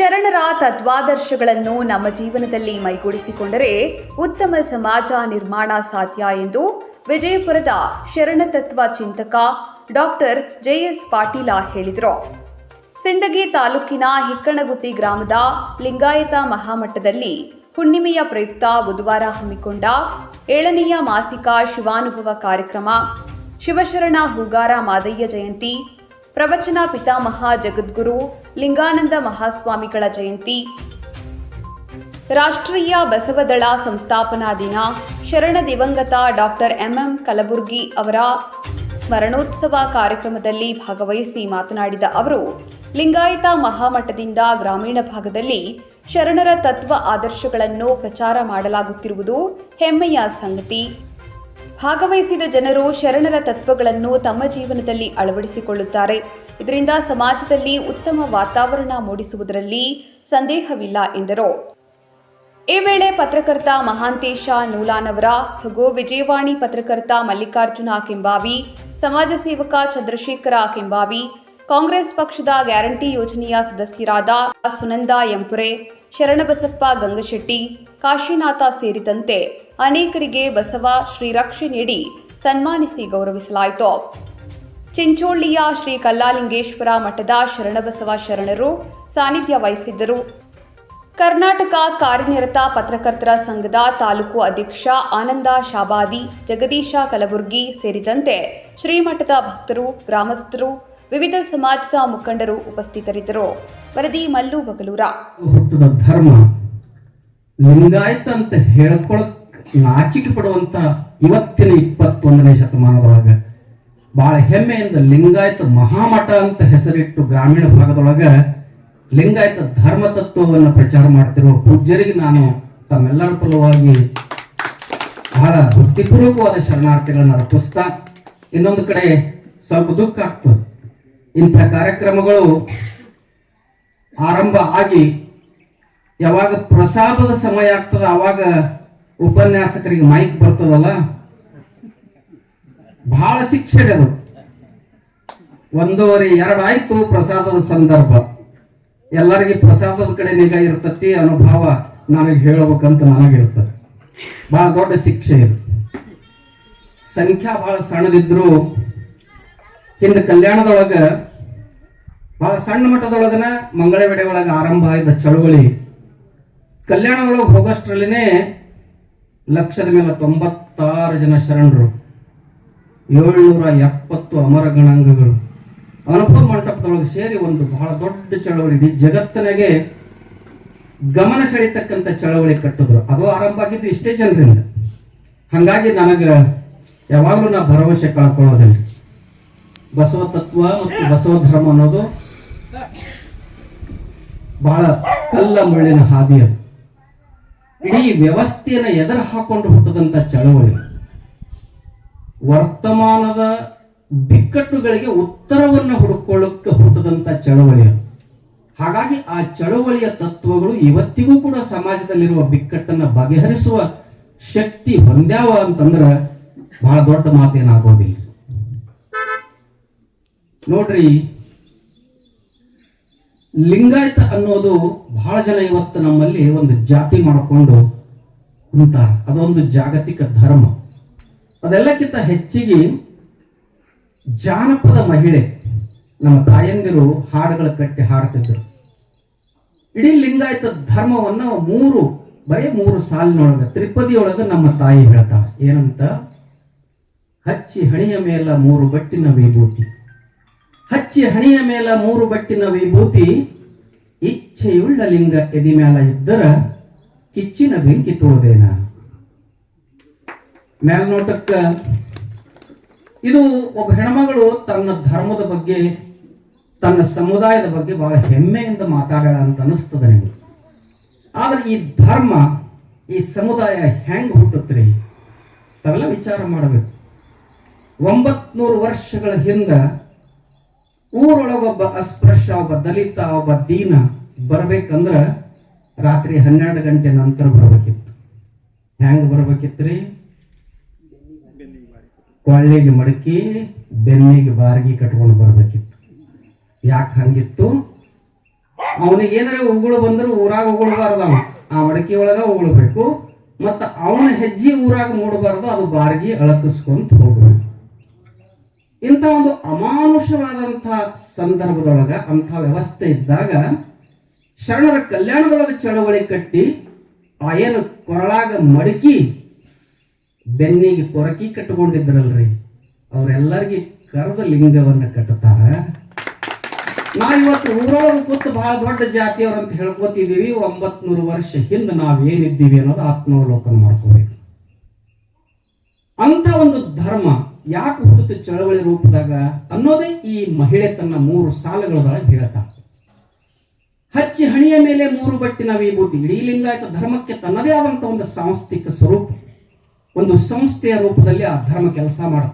ಶರಣರ ತತ್ವಾದರ್ಶಗಳನ್ನು ನಮ್ಮ ಜೀವನದಲ್ಲಿ ಮೈಗೂಡಿಸಿಕೊಂಡರೆ ಉತ್ತಮ ಸಮಾಜ ನಿರ್ಮಾಣ ಸಾಧ್ಯ ಎಂದು ವಿಜಯಪುರದ ಶರಣ ತತ್ವ ಚಿಂತಕ ಡಾಕ್ಟರ್ ಜೆಎಸ್ ಪಾಟೀಲ ಹೇಳಿದರು. ಸಿಂದಗಿ ತಾಲೂಕಿನ ಹಿಕ್ಕಣಗುತ್ತಿ ಗ್ರಾಮದ ಲಿಂಗಾಯತ ಮಹಾಮಠದಲ್ಲಿ ಹುಣ್ಣಿಮೆಯ ಪ್ರಯುಕ್ತ ಬುಧವಾರ ಹಮ್ಮಿಕೊಂಡ 7ನೆಯ ಮಾಸಿಕ ಶಿವಾನುಭವ ಕಾರ್ಯಕ್ರಮ, ಶಿವಶರಣ ಹೂಗಾರ ಮಾದಯ್ಯ ಜಯಂತಿ, ಪ್ರವಚನ ಪಿತಾಮಹ ಜಗದ್ಗುರು ಲಿಂಗಾನಂದ ಮಹಾಸ್ವಾಮಿಗಳ ಜಯಂತಿ, ರಾಷ್ಟ್ರೀಯ ಬಸವದಳ ಸಂಸ್ಥಾಪನಾ ದಿನ, ಶರಣ ದಿವಂಗತ ಡಾಕ್ಟರ್ ಎಂಎಂ ಕಲಬುರ್ಗಿ ಅವರ ಸ್ಮರಣೋತ್ಸವ ಕಾರ್ಯಕ್ರಮದಲ್ಲಿ ಭಾಗವಹಿಸಿ ಮಾತನಾಡಿದ ಅವರು, ಲಿಂಗಾಯತ ಮಹಾಮಠದಿಂದ ಗ್ರಾಮೀಣ ಭಾಗದಲ್ಲಿ ಶರಣರ ತತ್ವ ಆದರ್ಶಗಳನ್ನು ಪ್ರಚಾರ ಮಾಡಲಾಗುತ್ತಿರುವುದು ಹೆಮ್ಮೆಯ ಸಂಗತಿ. ಭಾಗವಹಿಸಿದ ಜನರು ಶರಣರ ತತ್ವಗಳನ್ನು ತಮ್ಮ ಜೀವನದಲ್ಲಿ ಅಳವಡಿಸಿಕೊಳ್ಳುತ್ತಾರೆ. ಇದರಿಂದ ಸಮಾಜದಲ್ಲಿ ಉತ್ತಮ ವಾತಾವರಣ ಮೂಡಿಸುವುದರಲ್ಲಿ ಸಂದೇಹವಿಲ್ಲ ಎಂದರು. ಈ ವೇಳೆ ಪತ್ರಕರ್ತ ಮಹಾಂತೇಶ ನೂಲಾನವರ ಹಾಗೂ ವಿಜಯವಾಣಿ ಪತ್ರಕರ್ತ ಮಲ್ಲಿಕಾರ್ಜುನ ಕೆಂಬಾವಿ, ಸಮಾಜ ಸೇವಕ ಚಂದ್ರಶೇಖರ ಕೆಂಬಾವಿ, ಕಾಂಗ್ರೆಸ್ ಪಕ್ಷದ ಗ್ಯಾರಂಟಿ ಯೋಜನೆಯ ಸದಸ್ಯರಾದ ಸುನಂದ ಎಂಪುರೆ, ಶರಣಬಸಪ್ಪ ಗಂಗಶೆಟ್ಟಿ, ಕಾಶಿನಾಥ ಸೇರಿದಂತೆ ಅನೇಕರಿಗೆ ಬಸವ ಶ್ರೀರಕ್ಷೆ ನೀಡಿ ಸನ್ಮಾನಿಸಿ ಗೌರವಿಸಲಾಯಿತು. ಚಿಂಚೋಳಿಯ ಶ್ರೀ ಕಲ್ಲಾಲಿಂಗೇಶ್ವರ ಮಠದ ಶರಣಬಸವ ಶರಣರು ಸಾನ್ನಿಧ್ಯ ವಹಿಸಿದ್ದರು. ಕರ್ನಾಟಕ ಕಾರ್ಯನಿರತ ಪತ್ರಕರ್ತರ ಸಂಘದ ತಾಲೂಕು ಅಧ್ಯಕ್ಷ ಆನಂದ ಶಾಬಾದಿ, ಜಗದೀಶ ಕಲಬುರ್ಗಿ ಸೇರಿದಂತೆ ಶ್ರೀಮಠದ ಭಕ್ತರು, ಗ್ರಾಮಸ್ಥರು, ವಿವಿಧ ಸಮಾಜದ ಮುಖಂಡರು ಉಪಸ್ಥಿತರಿದ್ದರು. ವರದಿ ಮಲ್ಲು ಬಗಲೂರ. ಹುಟ್ಟಿದ ಧರ್ಮ ಲಿಂಗಾಯತ ಅಂತ ಹೇಳ್ಕೊಳಕ್ ನಾಚಿಕೆ ಪಡುವಂತ ಇವತ್ತಿನ 21ನೇ ಶತಮಾನದೊಳಗ ಬಹಳ ಹೆಮ್ಮೆಯಿಂದ ಲಿಂಗಾಯತ ಮಹಾಮಠ ಅಂತ ಹೆಸರಿಟ್ಟು ಗ್ರಾಮೀಣ ಭಾಗದೊಳಗ ಲಿಂಗಾಯತ ಧರ್ಮ ತತ್ವವನ್ನು ಪ್ರಚಾರ ಮಾಡ್ತಿರುವ ಪೂಜ್ಯರಿಗೆ ನಾನು ತಮ್ಮೆಲ್ಲರ ಫಲವಾಗಿ ಬಹಳ ಭಕ್ತಿಪೂರ್ವಕವಾದ ಶರಣಾರ್ಥಿಗಳನ್ನು ಅರ್ಪಿಸ್ತಾ, ಇನ್ನೊಂದು ಕಡೆ ಸ್ವಲ್ಪ ದುಃಖ ಆಗ್ತದೆ. ಇಂಥ ಕಾರ್ಯಕ್ರಮಗಳು ಆರಂಭ ಆಗಿ ಯಾವಾಗ ಪ್ರಸಾದದ ಸಮಯ ಆಗ್ತದ ಆವಾಗ ಉಪನ್ಯಾಸಕರಿಗೆ ಮೈಕ್ ಬರ್ತದಲ್ಲ, ಬಹಳ ಶಿಕ್ಷೆ ಅದು. 1:30 ಆಯ್ತು ಪ್ರಸಾದದ ಸಂದರ್ಭ. ಎಲ್ಲರಿಗೆ ಪ್ರಸಾದದ ಕಡೆ ನಿಗಾ ಇರ್ತತಿ, ಅನುಭವ ನನಗೆ ಹೇಳಬೇಕಂತ ನನಗಿರ್ತದೆ. ಬಹಳ ದೊಡ್ಡ ಶಿಕ್ಷೆ ಇದು. ಸಂಖ್ಯಾ ಬಹಳ ಸಣ್ಣದಿದ್ರು ಹಿಂದೆ ಕಲ್ಯಾಣದೊಳಗ ಬಹಳ ಸಣ್ಣ ಮಟ್ಟದೊಳಗನ ಮಂಗಳವೆಡೆ ಒಳಗ ಆರಂಭ ಆಯ್ದ ಚಳವಳಿ ಕಲ್ಯಾಣದೊಳಗೆ ಹೋಗೋಷ್ಟ್ರಲ್ಲಿನೇ ಲಕ್ಷದ ಮೇಲೆ 96 ಜನ ಶರಣರು, 770 ಅಮರ ಗಣಾಂಗಗಳು ಅನುಭವ ಮಂಟಪದೊಳಗೆ ಸೇರಿ ಒಂದು ಬಹಳ ದೊಡ್ಡ ಚಳವಳಿ, ಇಡೀ ಜಗತ್ತಿನಾಗೆ ಗಮನ ಸೆಳೀತಕ್ಕಂಥ ಚಳವಳಿ ಕಟ್ಟಿದ್ರು. ಅದು ಆರಂಭ ಆಗಿದ್ದು ಇಷ್ಟೇ ಜನರಿಂದ. ಹಂಗಾಗಿ ನನಗ ಯಾವಾಗಲೂ ನಾ ಭರವಸೆ ಕಳ್ಕೊಳ್ಳೋದಿಲ್ಲ. ಬಸವ ತತ್ವ ಮತ್ತು ಬಸವ ಧರ್ಮ ಅನ್ನೋದು ಬಹಳ ಕಲ್ಲ ಮುಳ್ಳಿನ ಹಾದಿ. ಅದು ಇಡೀ ವ್ಯವಸ್ಥೆಯನ್ನು ಎದುರು ಹಾಕೊಂಡು ಹುಟ್ಟದಂತ ಚಳವಳಿ, ವರ್ತಮಾನದ ಬಿಕ್ಕಟ್ಟುಗಳಿಗೆ ಉತ್ತರವನ್ನು ಹುಡುಕೊಳ್ಳಕ್ಕೆ ಹುಟ್ಟದಂತ ಚಳವಳಿ. ಹಾಗಾಗಿ ಆ ಚಳವಳಿಯ ತತ್ವಗಳು ಇವತ್ತಿಗೂ ಕೂಡ ಸಮಾಜದಲ್ಲಿರುವ ಬಿಕ್ಕಟ್ಟನ್ನು ಬಗೆಹರಿಸುವ ಶಕ್ತಿ ಹೊಂದ್ಯಾವ ಅಂತಂದ್ರ ಬಹಳ ದೊಡ್ಡ ಮಾತೇನಾಗೋದಿಲ್ಲ. ನೋಡ್ರಿ, ಲಿಂಗಾಯತ ಅನ್ನೋದು ಬಹಳ ಜನ ಇವತ್ತು ನಮ್ಮಲ್ಲಿ ಒಂದು ಜಾತಿ ಮಾಡಿಕೊಂಡು ಅಂತ, ಅದೊಂದು ಜಾಗತಿಕ ಧರ್ಮ. ಅದೆಲ್ಲಕ್ಕಿಂತ ಹೆಚ್ಚಿಗೆ ಜಾನಪದ ಮಹಿಳೆ ನಮ್ಮ ತಾಯಂದಿರು ಹಾಡುಗಳ ಕಟ್ಟಿ ಹಾಡ್ತಿದ್ರು. ಇಡೀ ಲಿಂಗಾಯತ ಧರ್ಮವನ್ನ ಬರೀ 3 ಸಾಲಿನೊಳಗ ತ್ರಿಪದಿಯೊಳಗ ನಮ್ಮ ತಾಯಿ ಹೇಳ್ತಾಳೆ. ಏನಂತ? ಹಚ್ಚಿ ಹಣಿಯ ಮೇಲ 3 ಬಟ್ಟಿನ ವಿಭೂತಿ, ಹಚ್ಚಿ ಹಣಿಯ ಮೇಲ 3 ಬಟ್ಟಿನ ವಿಭೂತಿ, ಇಚ್ಛೆಯುಳ್ಳ ಲಿಂಗ ಎದಿ ಮೇಲ ಇದ್ದರ ಕಿಚ್ಚಿನ ಬೆಂಕಿ ತೋಳದೇನ. ಮೇಲ್ನೋಟಕ್ಕ ಇದು ಒಬ್ಬ ಹೆಣ್ಮಗಳು ತನ್ನ ಧರ್ಮದ ಬಗ್ಗೆ, ತನ್ನ ಸಮುದಾಯದ ಬಗ್ಗೆ ಬಹಳ ಹೆಮ್ಮೆಯಿಂದ ಮಾತಾಡೋಣ ಅಂತ ಅನಿಸ್ತದೆ ನಿಮಗೆ. ಆದ್ರೆ ಈ ಧರ್ಮ, ಈ ಸಮುದಾಯ ಹೆಂಗ್ ಹುಟ್ಟುತ್ರಿ ತಾವೆಲ್ಲ ವಿಚಾರ ಮಾಡಬೇಕು. 900 ವರ್ಷಗಳ ಹಿಂದ ಊರೊಳಗೊಬ್ಬ ಅಸ್ಪೃಶ್ಯ, ಒಬ್ಬ ದಲಿತ, ಒಬ್ಬ ದೀನ ಬರ್ಬೇಕಂದ್ರ ರಾತ್ರಿ 12 ಗಂಟೆ ನಂತರ ಬರ್ಬೇಕಿತ್ತು. ಹೆಂಗ್ ಬರ್ಬೇಕಿತ್ರಿ? ಕೊಳ್ಳಿಗೆ ಮಡಕಿ ಬೆನ್ನಿಗೆ ಬಾರ್ಗಿ ಕಟ್ಕೊಂಡು ಬರ್ಬೇಕಿತ್ತು. ಯಾಕೆ ಹಂಗಿತ್ತು? ಅವನಿಗೆ ಏನಾರ ಉಗುಳು ಬಂದ್ರೆ ಊರಾಗ ಉಗುಳಬಾರ್ದು, ಆ ಮಡಕಿ ಒಳಗ ಉಗುಳ್ಬೇಕು. ಮತ್ತ ಅವನ ಹೆಜ್ಜೆ ಊರಾಗ ಮೂಡಬಾರ್ದು, ಅದು ಬಾರ್ಗಿ ಅಳಕಿಸ್ಕೊಂತ ಹೋಗ್ಬೇಕು. ಇಂಥ ಒಂದು ಅಮಾನುಷವಾದಂಥ ಸಂದರ್ಭದೊಳಗ ಅಂಥ ವ್ಯವಸ್ಥೆ ಇದ್ದಾಗ ಶರಣರ ಕಲ್ಯಾಣದೊಳಗ ಚಳವಳಿ ಕಟ್ಟಿ ಆ ಏನು ಕೊರಳಾಗ ಮಡಕಿ ಬೆನ್ನಿಗೆ ಕೊರಕಿ ಕಟ್ಟಿಕೊಂಡಿದ್ರಲ್ರಿ, ಅವರೆಲ್ಲರಿಗೆ ಕರೆದ ಲಿಂಗವನ್ನ ಕಟ್ಟುತ್ತಾರ. ನಾವಿವತ್ತು ಊರೊಳಗೆ ಕೂತು ಬಹಳ ದೊಡ್ಡ ಜಾತಿಯವ್ರಂತ ಹೇಳ್ಕೊತಿದ್ದೀವಿ. 900 ವರ್ಷ ಹಿಂದೆ ನಾವೇನಿದ್ದೀವಿ ಅನ್ನೋದು ಆತ್ಮಾವಲೋಕನ ಮಾಡ್ಕೋಬೇಕು. ಅಂತ ಒಂದು ಧರ್ಮ ಯಾಕೆ ಹುಟ್ಟಿತು ಚಳವಳಿ ರೂಪದಾಗ ಅನ್ನೋದೇ ಈ ಮಹಿಳೆ ತನ್ನ 3 ಸಾಲುಗಳೊಳಗೆ ಹೇಳ್ತಾ. ಹಚ್ಚಿ ಹಣಿಯ ಮೇಲೆ 3 ಬಟ್ಟಿನ ವಿಭೂತಿ. ಇಡೀ ಲಿಂಗಾಯತ ಧರ್ಮಕ್ಕೆ ತನ್ನದೇ ಆದಂತ ಒಂದು ಸಾಂಸ್ಥಿಕ ಸ್ವರೂಪ, ಒಂದು ಸಂಸ್ಥೆಯ ರೂಪದಲ್ಲಿ ಆ ಧರ್ಮ ಕೆಲಸ ಮಾಡುತ್ತೆ.